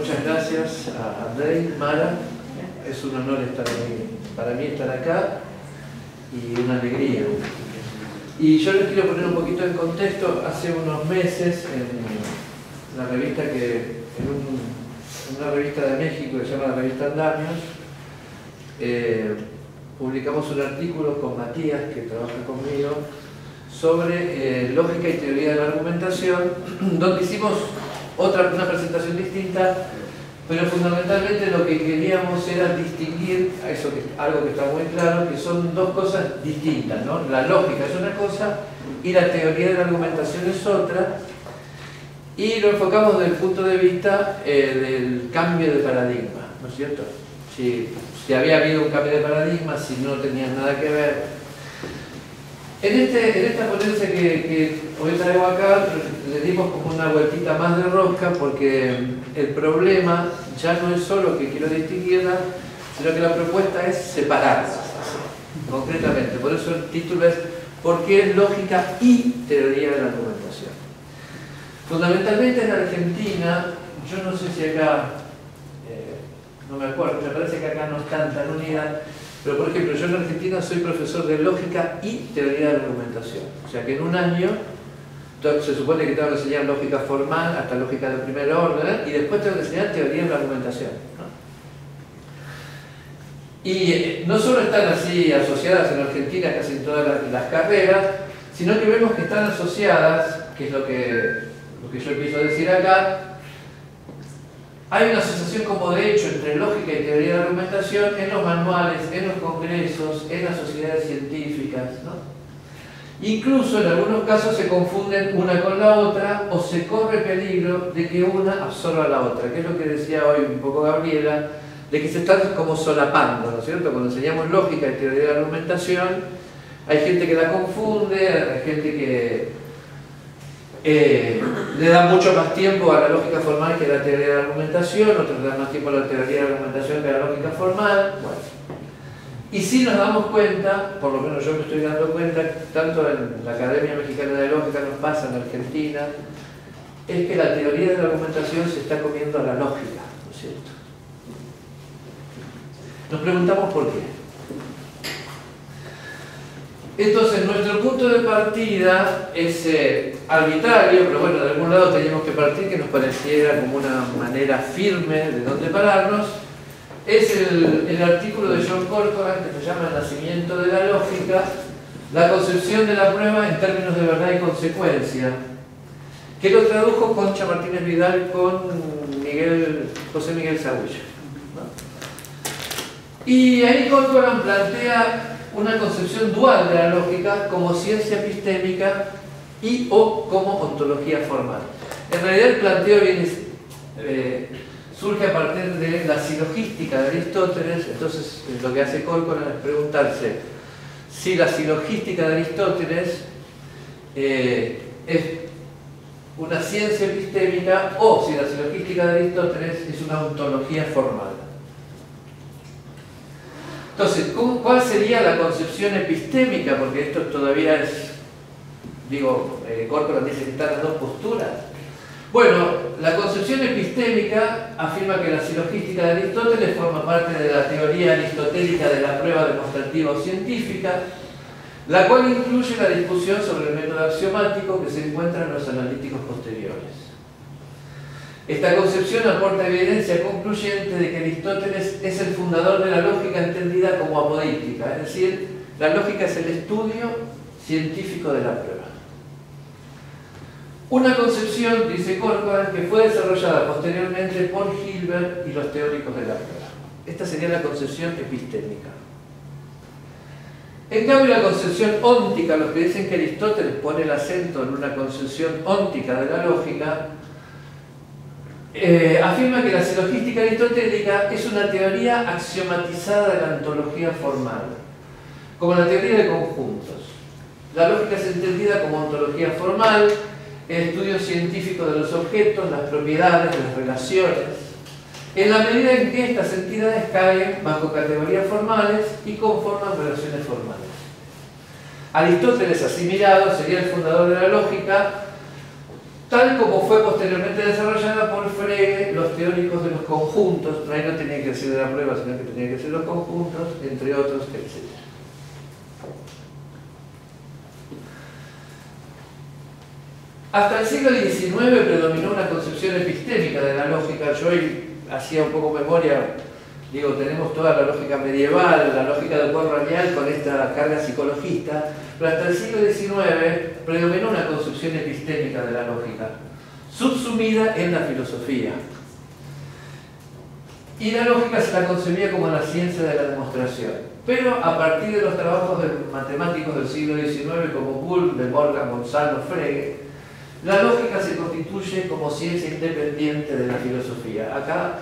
muchas gracias a Andrei, Mara. Es un honor para mí estar acá y una alegría. Y yo les quiero poner un poquito en contexto. Hace unos meses, en la revista en una revista de México que se llama la revista Andamios, publicamos un artículo con Matías, que trabaja conmigo, sobre lógica y teoría de la argumentación, donde hicimos una presentación distinta, pero fundamentalmente lo que queríamos era distinguir algo que está muy claro, que son dos cosas distintas, ¿no? La lógica es una cosa y la teoría de la argumentación es otra, y lo enfocamos desde el punto de vista del cambio de paradigma, ¿no es cierto? Si había habido un cambio de paradigma, si no tenía nada que ver. En esta ponencia que hoy traigo acá, le dimos como una vueltita más de rosca, porque el problema ya no es solo que quiero distinguirlas, sino que la propuesta es separarlas, concretamente. Por eso el título es ¿por qué es lógica y teoría de la argumentación? Fundamentalmente en Argentina, yo no sé si acá, no me acuerdo, me parece que acá no están tan unidas, pero por ejemplo, yo en Argentina soy profesor de lógica y teoría de la argumentación. O sea que en un año se supone que tengo que enseñar lógica formal hasta lógica de primer orden, y después tengo que enseñar teoría de la argumentación, ¿no? Y no solo están así asociadas en Argentina casi en todas las carreras, sino que vemos que están asociadas, que es lo que yo empiezo a decir acá. Hay una asociación como de hecho entre lógica y teoría de la argumentación en los manuales, en los congresos, en las sociedades científicas, ¿no? Incluso en algunos casos se confunden una con la otra, o se corre peligro de que una absorba a la otra, que es lo que decía hoy un poco Gabriela, de que se están como solapando, ¿no es cierto? Cuando enseñamos lógica y teoría de la argumentación, hay gente que la confunde, hay gente que le da mucho más tiempo a la lógica formal que a la teoría de la argumentación, otros le dan más tiempo a la teoría de la argumentación que a la lógica formal. Bueno. Y sí nos damos cuenta, por lo menos yo me estoy dando cuenta, tanto en la Academia Mexicana de Lógica nos pasa en Argentina, es que la teoría de la argumentación se está comiendo a la lógica, ¿no es cierto? Nos preguntamos por qué. Entonces, nuestro punto de partida es arbitrario, pero bueno, de algún lado teníamos que partir que nos pareciera como una manera firme de dónde pararnos. Es el artículo de John Corcoran que se llama El nacimiento de la lógica, la concepción de la prueba en términos de verdad y consecuencia, que lo tradujo Concha Martínez Vidal con José Miguel Sahuillo, ¿no? Y ahí Corcoran plantea una concepción dual de la lógica como ciencia epistémica y o como ontología formal. En realidad el planteo surge a partir de la silogística de Aristóteles. Entonces lo que hace Corcoran es preguntarse si la silogística de Aristóteles es una ciencia epistémica o si la silogística de Aristóteles es una ontología formal. Entonces, ¿cuál sería la concepción epistémica? Porque esto todavía es, Corcoran dice que están las dos posturas. Bueno, la concepción epistémica afirma que la silogística de Aristóteles forma parte de la teoría aristotélica de la prueba demostrativa o científica, la cual incluye la discusión sobre el método axiomático que se encuentra en los analíticos posteriores. Esta concepción aporta evidencia concluyente de que Aristóteles es el fundador de la lógica entendida como apodíctica, es decir, la lógica es el estudio científico de la prueba. Una concepción, dice Corcoran, que fue desarrollada posteriormente por Hilbert y los teóricos de la prueba. Esta sería la concepción epistémica. En cambio, la concepción óntica, los que dicen que Aristóteles pone el acento en una concepción óntica de la lógica, afirma que la silogística aristotélica es una teoría axiomatizada de la ontología formal, como la teoría de conjuntos. La lógica es entendida como ontología formal, el estudio científico de los objetos, las propiedades, las relaciones, en la medida en que estas entidades caen bajo categorías formales y conforman relaciones formales. Aristóteles, asimilado, sería el fundador de la lógica, tal como fue posteriormente desarrollada por Frege, los teóricos teóricos de los conjuntos, ahí no tenía que ser de la prueba, sino que tenía que ser los conjuntos, entre otros, etc. Hasta el siglo XIX predominó una concepción epistémica de la lógica. Yo hoy hacía un poco memoria, digo, tenemos toda la lógica medieval, la lógica del cuadro lineal con esta carga psicologista, pero hasta el siglo XIX predominó una concepción epistémica de la lógica, subsumida en la filosofía. Y la lógica se la concebía como la ciencia de la demostración. Pero a partir de los trabajos de matemáticos del siglo XIX como Boole, De Morgan, Gonzalo, Frege, la lógica se constituye como ciencia independiente de la filosofía. Acá,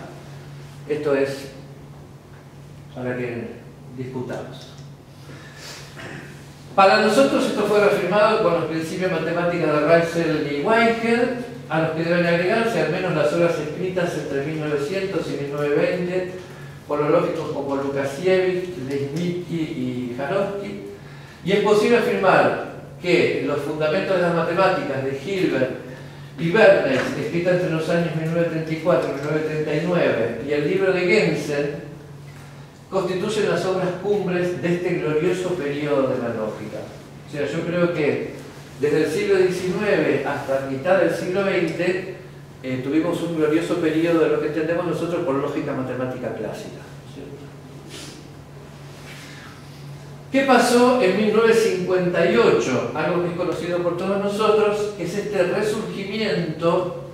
esto es para que discutamos. Para nosotros esto fue reafirmado con los principios matemáticos de Russell y Whitehead, a los que deben agregarse al menos las obras escritas entre 1900 y 1920 por los lógicos como Lukasiewicz, Leibniz y Janowski, y es posible afirmar que los fundamentos de las matemáticas de Hilbert y Bernays, escrita entre los años 1934 y 1939, y el libro de Gensen, constituyen las obras cumbres de este glorioso periodo de la lógica. O sea, yo creo que desde el siglo XIX hasta mitad del siglo XX tuvimos un glorioso periodo de lo que entendemos nosotros por lógica matemática clásica. ¿Qué pasó en 1958? Algo que es conocido por todos nosotros, es este resurgimiento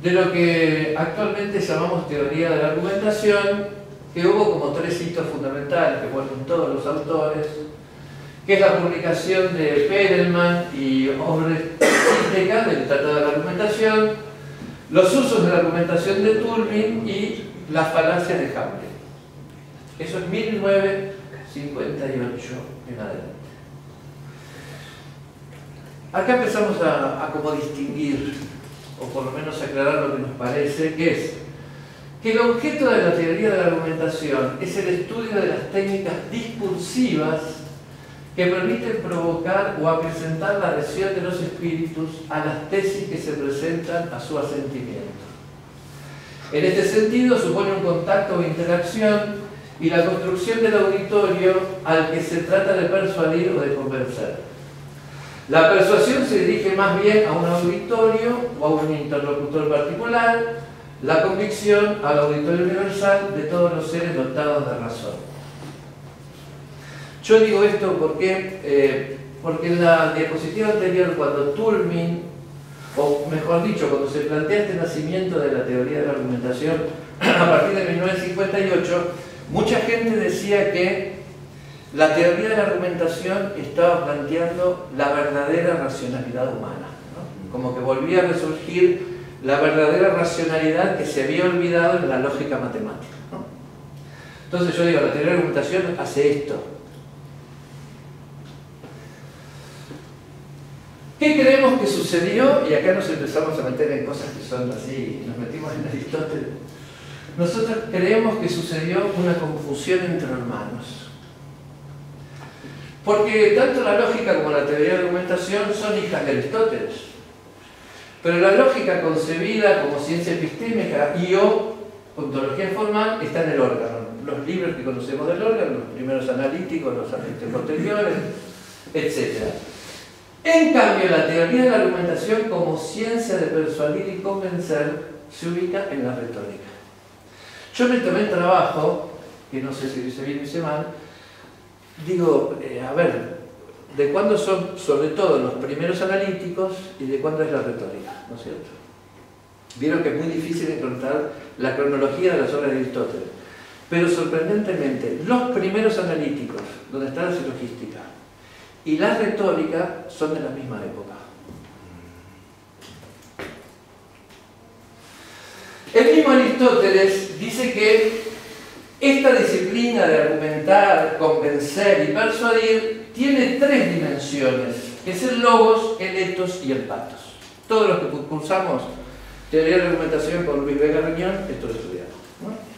de lo que actualmente llamamos teoría de la argumentación, que hubo como tres hitos fundamentales que ponen todos los autores, que es la publicación de Perelman y Obrecht-Siteka del Tratado de la Argumentación, los usos de la argumentación de Turbin y las falacias de Hamlet. Eso es 1958 en adelante. Acá empezamos a como distinguir, o por lo menos aclarar lo que nos parece, que es que el objeto de la teoría de la argumentación es el estudio de las técnicas discursivas que permiten provocar o acrecentar la adhesión de los espíritus a las tesis que se presentan a su asentimiento. En este sentido, supone un contacto o interacción y la construcción del auditorio al que se trata de persuadir o de convencer. La persuasión se dirige más bien a un auditorio o a un interlocutor particular, la convicción al auditorio universal de todos los seres dotados de razón. Yo digo esto porque en la diapositiva anterior, cuando Turbin, o mejor dicho, cuando se plantea este nacimiento de la teoría de la argumentación a partir de 1958, mucha gente decía que la teoría de la argumentación estaba planteando la verdadera racionalidad humana, ¿no? Como que volvía a resurgir la verdadera racionalidad que se había olvidado en la lógica matemática, ¿no? Entonces yo digo, la teoría de la argumentación hace esto. ¿Qué creemos que sucedió? Y acá nos empezamos a meter en cosas que son así, nos metimos en Aristóteles. Nosotros creemos que sucedió una confusión entre hermanos. Porque tanto la lógica como la teoría de la argumentación son hijas de Aristóteles. Pero la lógica concebida como ciencia epistémica y o ontología formal está en el órgano. Los libros que conocemos del órgano, los primeros analíticos, los analíticos posteriores, etc. En cambio, la teoría de la argumentación como ciencia de persuadir y convencer se ubica en la retórica. Yo me tomé el trabajo, que no sé si dice bien o dice mal, digo, a ver, ¿de cuándo son sobre todo los primeros analíticos y de cuándo es la retórica? ¿No es cierto? Vieron que es muy difícil encontrar la cronología de las obras de Aristóteles. Pero sorprendentemente, los primeros analíticos, donde está la silogística, y la retórica son de la misma época. El mismo Aristóteles dice que esta disciplina de argumentar, convencer y persuadir tiene tres dimensiones, que es el logos, el ethos y el pathos. Todos los que cursamos teoría de la argumentación con Luis Vega Riñón, esto lo estudiamos, ¿no?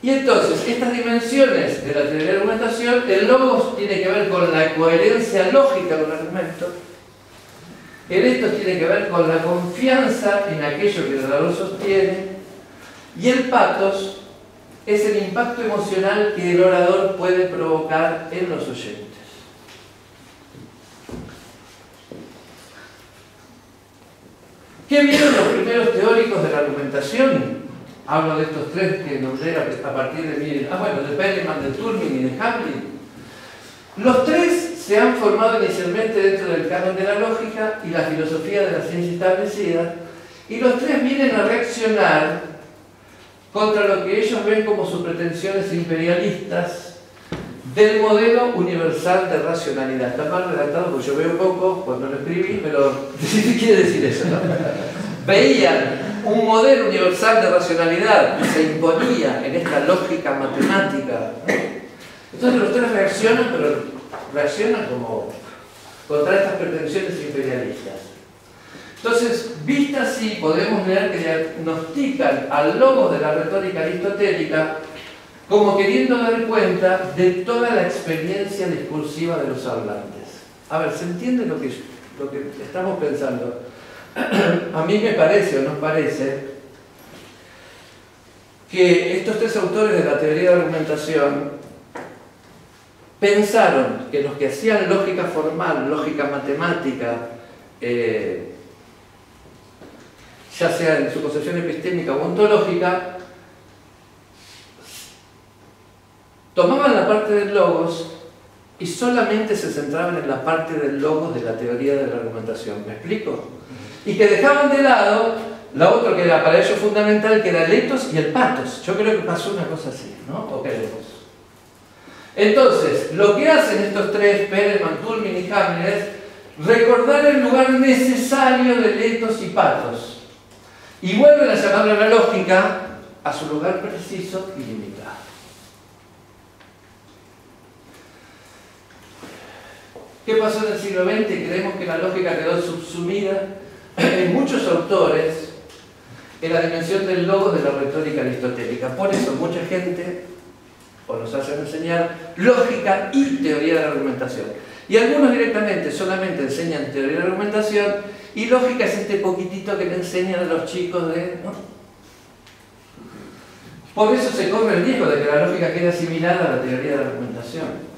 Y entonces, estas dimensiones de la teoría de la argumentación, el logos tiene que ver con la coherencia lógica del argumento, El ethos tiene que ver con la confianza en aquello que el orador sostiene, y el pathos es el impacto emocional que el orador puede provocar en los oyentes. ¿Qué vieron los primeros teóricos de la argumentación? Hablo de estos tres que nombré a partir de de Perelman, de Toulmin y de Hamlin. Los tres se han formado inicialmente dentro del canon de la lógica y la filosofía de la ciencia establecida, y los tres vienen a reaccionar contra lo que ellos ven como sus pretensiones imperialistas del modelo universal de racionalidad. Está mal redactado porque yo veo poco cuando lo escribí, pero ¿qué quiere decir eso, no? Veían un modelo universal de racionalidad que se imponía en esta lógica matemática. Entonces los tres reaccionan, pero reaccionan como contra estas pretensiones imperialistas. Entonces, vista así, podemos leer que diagnostican al logos de la retórica aristotélica como queriendo dar cuenta de toda la experiencia discursiva de los hablantes. A ver, ¿se entiende lo que estamos pensando? A mí me parece, o nos parece, que estos tres autores de la teoría de la argumentación pensaron que los que hacían lógica formal, lógica matemática, ya sea en su concepción epistémica o ontológica, tomaban la parte del logos y solamente se centraban en la parte del logos de la teoría de la argumentación. ¿Me explico? Y que dejaban de lado la otra que era para ellos fundamental, que era el ethos y el pathos. Yo creo que pasó una cosa así, ¿no? ¿O queremos? Entonces, lo que hacen estos tres, Perelman, Toulmin y Hamlin, es recordar el lugar necesario del ethos y pathos. Y vuelven a llamarle a la lógica a su lugar preciso y limitado. ¿Qué pasó en el siglo XX? Creemos que la lógica quedó subsumida en muchos autores en la dimensión del logos de la retórica aristotélica. Por eso mucha gente, o nos hacen enseñar, lógica y teoría de la argumentación. Y algunos directamente solamente enseñan teoría de la argumentación, y lógica es este poquitito que le enseñan a los chicos ¿no? Por eso se corre el riesgo de que la lógica quede asimilada a la teoría de la argumentación.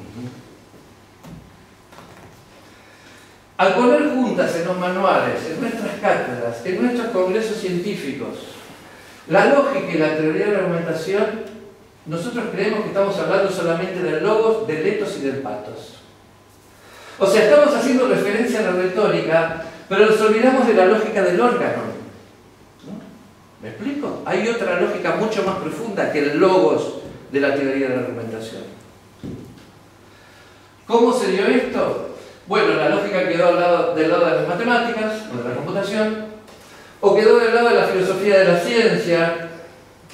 Al poner juntas en los manuales, en nuestras cátedras, en nuestros congresos científicos, la lógica y la teoría de la argumentación, nosotros creemos que estamos hablando solamente del logos, del ethos y del pathos. O sea, estamos haciendo referencia a la retórica, pero nos olvidamos de la lógica del órgano. ¿No? ¿Me explico? Hay otra lógica mucho más profunda que el logos de la teoría de la argumentación. ¿Cómo se dio esto? Bueno, la lógica quedó del lado de las matemáticas, o de la computación, o quedó del lado de la filosofía de la ciencia,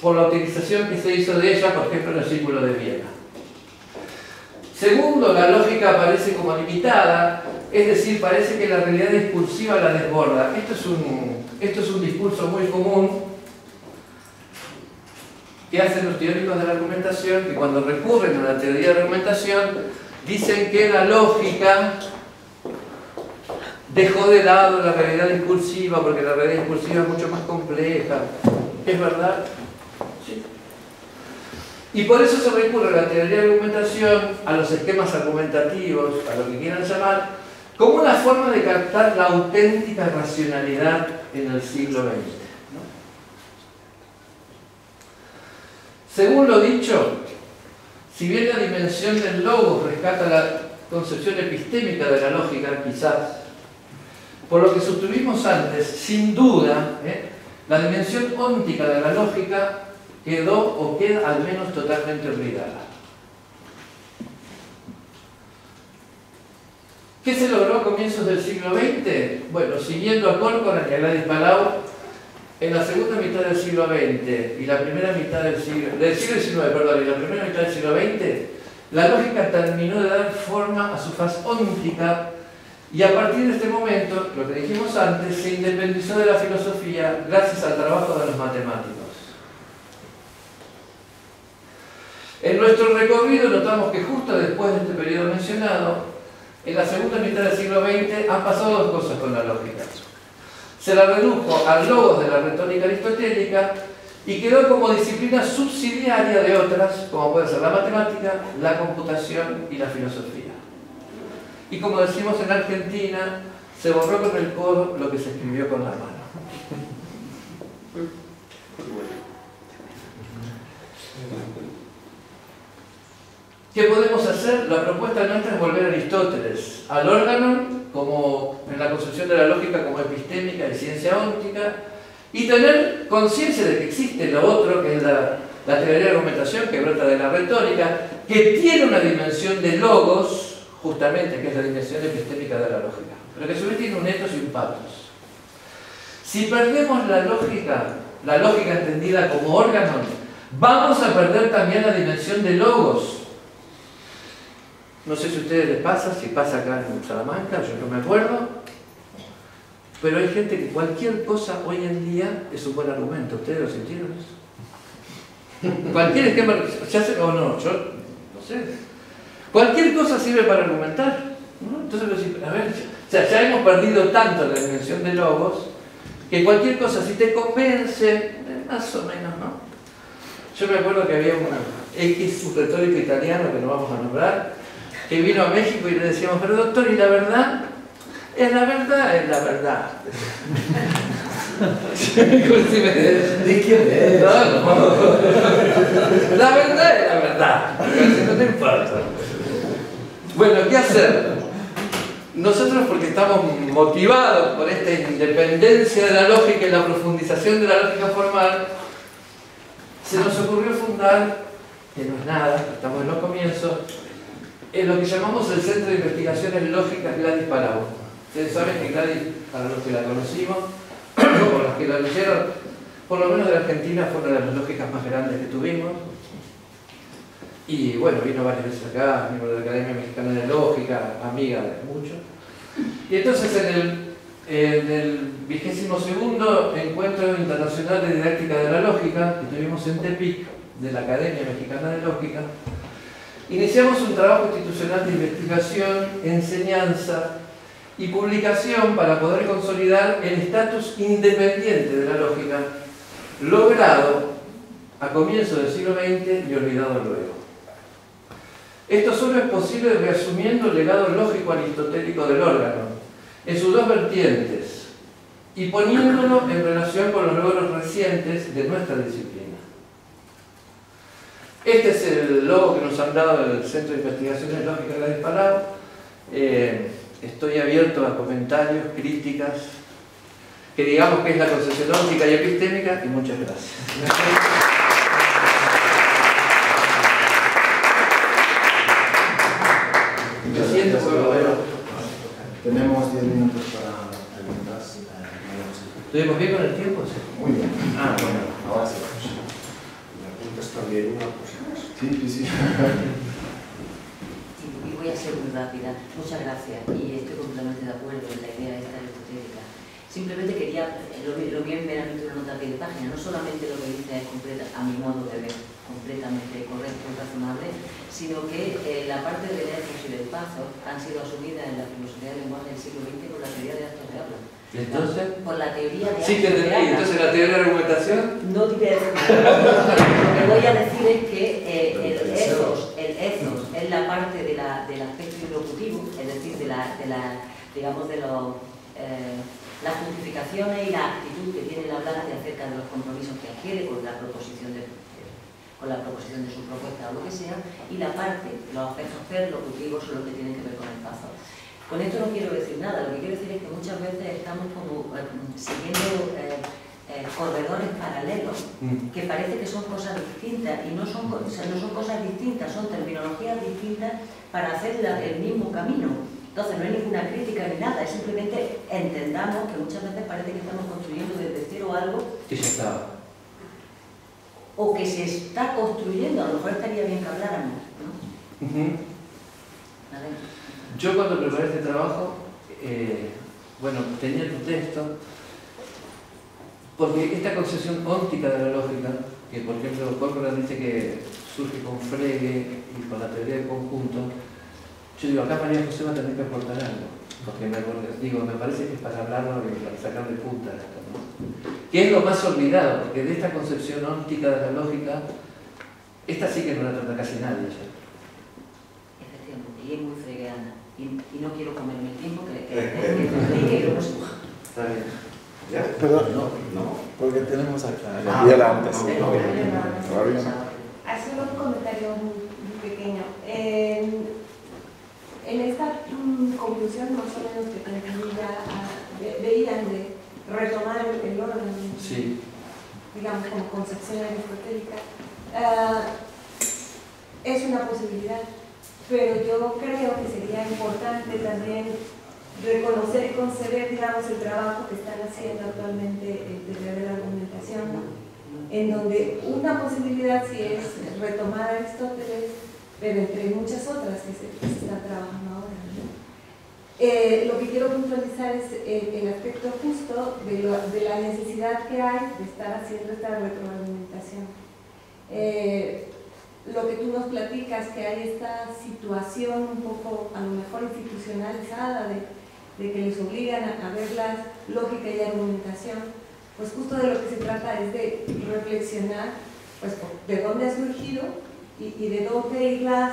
por la utilización que se hizo de ella, por ejemplo, en el Círculo de Viena. Segundo, la lógica aparece como limitada, es decir, parece que la realidad discursiva la desborda. Esto es un discurso muy común que hacen los teóricos de la argumentación, que cuando recurren a la teoría de la argumentación, dicen que la lógica dejó de lado la realidad discursiva, porque la realidad discursiva es mucho más compleja. ¿Es verdad? Sí. Y por eso se recurre a la teoría de la argumentación, a los esquemas argumentativos, a lo que quieran llamar, como una forma de captar la auténtica racionalidad en el siglo XX. ¿No? Según lo dicho, si bien la dimensión del logos rescata la concepción epistémica de la lógica, quizás, por lo que sostuvimos antes, sin duda, la dimensión óntica de la lógica quedó o queda al menos totalmente olvidada. ¿Qué se logró a comienzos del siglo XX? Bueno, siguiendo a Corcoran y a Gladys Palau, en la segunda mitad del siglo XX y la primera mitad del siglo XIX, perdón, y la primera mitad del siglo XX, la lógica terminó de dar forma a su faz óntica, y a partir de este momento, lo que dijimos antes, se independizó de la filosofía gracias al trabajo de los matemáticos. En nuestro recorrido notamos que justo después de este periodo mencionado, en la segunda mitad del siglo XX han pasado dos cosas con la lógica. Se la redujo al logos de la retórica aristotélica y quedó como disciplina subsidiaria de otras, como puede ser la matemática, la computación y la filosofía. Y como decimos en Argentina, se borró con el codo lo que se escribió con la mano. ¿Qué podemos hacer? La propuesta nuestra es volver a Aristóteles, al órgano, como en la concepción de la lógica como epistémica y ciencia óntica, y tener conciencia de que existe lo otro, que es la teoría de argumentación, que brota de la retórica, que tiene una dimensión de logos, justamente, que es la dimensión epistémica de la lógica, pero que a su vez tiene un ethos y un pathos. Si perdemos la lógica entendida como órgano, vamos a perder también la dimensión de logos. No sé si a ustedes les pasa, si pasa acá en Salamanca, yo no me acuerdo, pero hay gente que cualquier cosa hoy en día es un buen argumento. ¿Ustedes lo sintieron eso? Cualquier esquema, ya sé o no, yo no sé. Cualquier cosa sirve para argumentar, ¿no? Entonces, a ver, o sea, ya hemos perdido tanto la dimensión de logos que cualquier cosa, si te convence, más o menos, ¿no? Yo me acuerdo que había un retórico italiano, que no vamos a nombrar, que vino a México y le decíamos, pero doctor, ¿y la verdad? Es la verdad, es la verdad. ¿De quién es? No. La verdad es la verdad. No te importa. Bueno, ¿qué hacer? Nosotros, porque estamos motivados por esta independencia de la lógica y la profundización de la lógica formal, se nos ocurrió fundar, que no es nada, estamos en los comienzos, en lo que llamamos el Centro de Investigaciones Lógicas Gladys Palau. Ustedes saben que Gladys, para los que la conocimos, o los que la leyeron, por lo menos de la Argentina, fue una de las lógicas más grandes que tuvimos. Y bueno, vino varias veces acá, miembro de la Academia Mexicana de Lógica, amiga de muchos. Y entonces en el 22º Encuentro Internacional de Didáctica de la Lógica, que tuvimos en Tepic, de la Academia Mexicana de Lógica, iniciamos un trabajo institucional de investigación, enseñanza y publicación para poder consolidar el estatus independiente de la lógica, logrado a comienzos del siglo XX y olvidado luego. Esto solo es posible reasumiendo el legado lógico aristotélico del órgano, en sus dos vertientes, y poniéndolo en relación con los logros recientes de nuestra disciplina. Este es el logo que nos han dado del Centro de Investigaciones Lógicas Gladys Palau. Estoy abierto a comentarios, críticas, que digamos que es la concepción óptica y epistémica, y muchas gracias. Me siento Tenemos 10 minutos para preguntas. ¿Estuvimos bien con el tiempo? Sí. Muy bien. Ah, bueno. Ahora sí. Me apuntas también una cosa más. Sí. Y voy a ser muy rápida. Muchas gracias. Y estoy completamente de acuerdo en la idea esta aristotélica. Simplemente quería, lo bien meramente una nota de página, no solamente lo que dice es completa, a mi modo de ver, completamente correcto y razonable, sino que la parte del ethos y del pathos han sido asumidas en la filosofía del lenguaje del siglo XX por la teoría de actos de habla. Entonces, por la teoría de sí que entendí. Entonces, la teoría de argumentación. No te voy a decir nada. Lo que voy a decir es que el ethos es la parte del aspecto ilocutivo, es decir, digamos, de las justificaciones y la actitud que tiene el hablante acerca de los compromisos que adquiere con la proposición de su propuesta o lo que sea, y la parte, los aspectos perlocutivos son los que tienen que ver con el paso. Con esto no quiero decir nada, lo que quiero decir es que muchas veces estamos como siguiendo corredores paralelos, que parece que son cosas distintas, y no son cosas distintas, son terminologías distintas para hacer el mismo camino. Entonces no hay ninguna crítica ni nada, es simplemente entendamos que muchas veces parece que estamos construyendo desde cero algo Que ya estaba. o que se está construyendo, a lo mejor estaría bien que habláramos, ¿no? A ver. Yo cuando preparé este trabajo, bueno, tenía tu texto, porque esta concepción óptica de la lógica, que por ejemplo Corcoran dice que surge con Frege y con la teoría del conjunto, Yo digo, acá María José va a tener que aportar algo, porque me parece que es para hablarlo y para sacarle punta a esto, ¿no? Que es lo más olvidado, porque de esta concepción óptica de la lógica, esta sí que no la trata casi nadie ya. Efectivamente, y es muy fregueana. Y no quiero comerme el tiempo que lo busco. Está bien. ¿Ya? Perdón, No. porque tenemos acá Gabriela antes. Hacer un comentario muy pequeño. En esta conclusión más o menos que veían de retomar el orden, Sí. digamos, como concepción aristotélica, es una posibilidad, pero yo creo que sería importante también reconocer y conceder, digamos, el trabajo que están haciendo actualmente de la argumentación, en donde una posibilidad sí es retomar a Aristóteles, pero entre muchas otras que se están trabajando ahora, ¿no? Lo que quiero puntualizar es el aspecto justo de la necesidad que hay de estar haciendo esta retroalimentación. Lo que tú nos platicas, que hay esta situación un poco, a lo mejor institucionalizada, de que les obligan a ver la lógica y argumentación, pues justo de lo que se trata es de reflexionar pues, de dónde ha surgido y de dónde irlas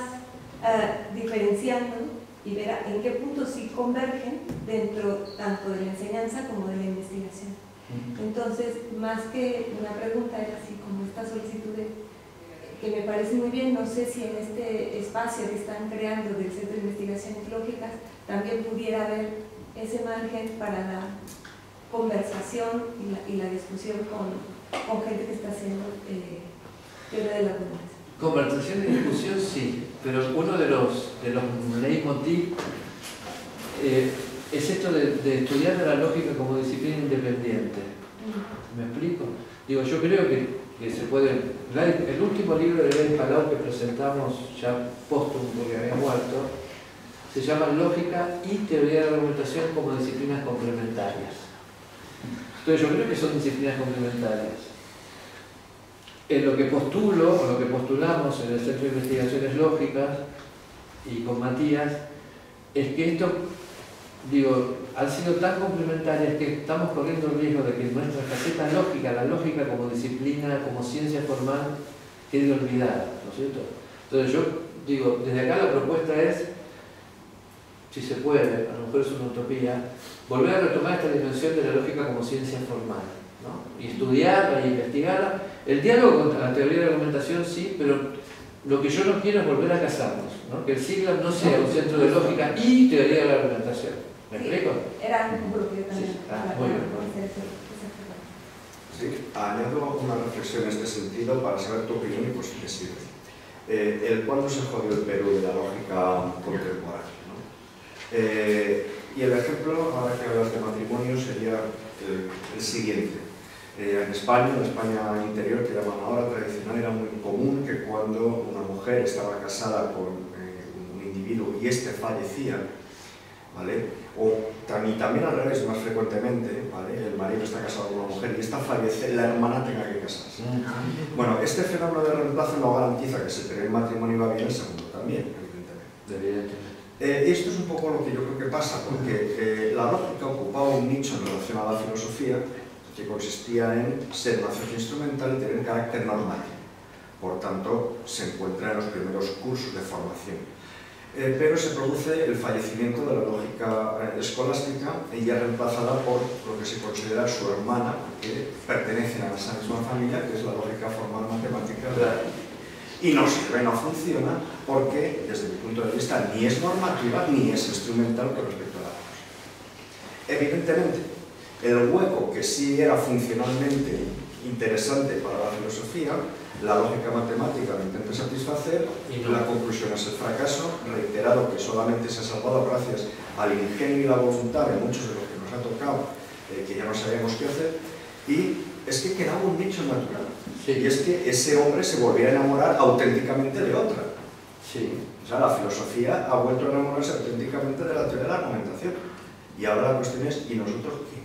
diferenciando y ver en qué puntos sí convergen dentro tanto de la enseñanza como de la investigación. Entonces, más que una pregunta, era así como esta solicitud que me parece muy bien, no sé si en este espacio que están creando del Centro de Investigaciones Lógicas también pudiera haber ese margen para la conversación y la discusión con gente que está haciendo teoría de la argumentación. Conversación y discusión sí, pero uno de los leitmotiv es esto de estudiar la lógica como disciplina independiente. ¿Me explico? Digo, yo creo que se puede... El último libro de Lev Palau que presentamos ya póstumo porque había muerto se llama Lógica y Teoría de la Argumentación como disciplinas complementarias. Entonces yo creo que son disciplinas complementarias. En lo que postulo, o lo que postulamos en el Centro de Investigaciones Lógicas y con Matías, es que esto, digo, han sido tan complementarias que estamos corriendo el riesgo de que nuestra faceta lógica, la lógica como disciplina, como ciencia formal, quede olvidada, ¿no es cierto? Entonces yo digo, desde acá la propuesta es, si se puede, a lo mejor es una utopía, volver a retomar esta dimensión de la lógica como ciencia formal, ¿no? Y estudiarla y investigarla. El diálogo con la teoría de la argumentación sí, pero lo que yo no quiero es volver a casarnos, ¿no? Que el CIGLAB no sea un centro de lógica y teoría de la argumentación. ¿Me explico? Era un poco lo que yo también. Sí. Muy bien. Sí, añado una reflexión en este sentido para saber tu opinión y por si te sirve. ¿Cuándo se jodió el Perú de la lógica contemporánea? Y el ejemplo, ahora que hablas de matrimonio, sería el siguiente. En España interior, que llaman ahora tradicional, era muy común que cuando una mujer estaba casada con un individuo y éste fallecía, ¿vale? También al revés, más frecuentemente, ¿vale? El marido está casado con una mujer y esta fallece, la hermana tenga que casarse. Bueno, este fenómeno de reemplazo no garantiza que si el primer matrimonio va bien, el segundo también, evidentemente. Esto es un poco lo que yo creo que pasa, porque la lógica ocupaba un nicho en relación a la filosofía que consistía en ser una ciencia instrumental y tener carácter normativo. Por tanto, se encuentra en los primeros cursos de formación. Pero se produce el fallecimiento de la lógica escolástica y ya reemplazada por lo que se considera su hermana, que pertenecen a esa misma familia, que es la lógica formal matemática. Y no sirve, no funciona, porque desde mi punto de vista ni es normativa ni es instrumental con respecto a la lógica. Evidentemente, el hueco que sí era funcionalmente interesante para la filosofía, la lógica matemática lo intenta satisfacer y la conclusión es el fracaso reiterado que solamente se ha salvado gracias al ingenio y la voluntad de muchos de los que nos ha tocado, que ya no sabíamos qué hacer, y es que quedaba un nicho natural. Sí. Y es que ese hombre se volvía a enamorar auténticamente de otra. Sí. O sea, la filosofía ha vuelto a enamorarse auténticamente de la teoría de la argumentación. Y ahora la cuestión es, ¿y nosotros qué?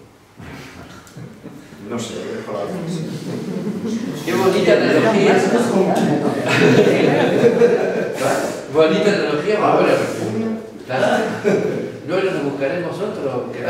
No sé, dejo la reflexión. Qué bonita analogía. Bonita analogía, buena reflexión. Claro. Luego nos buscaremos otro que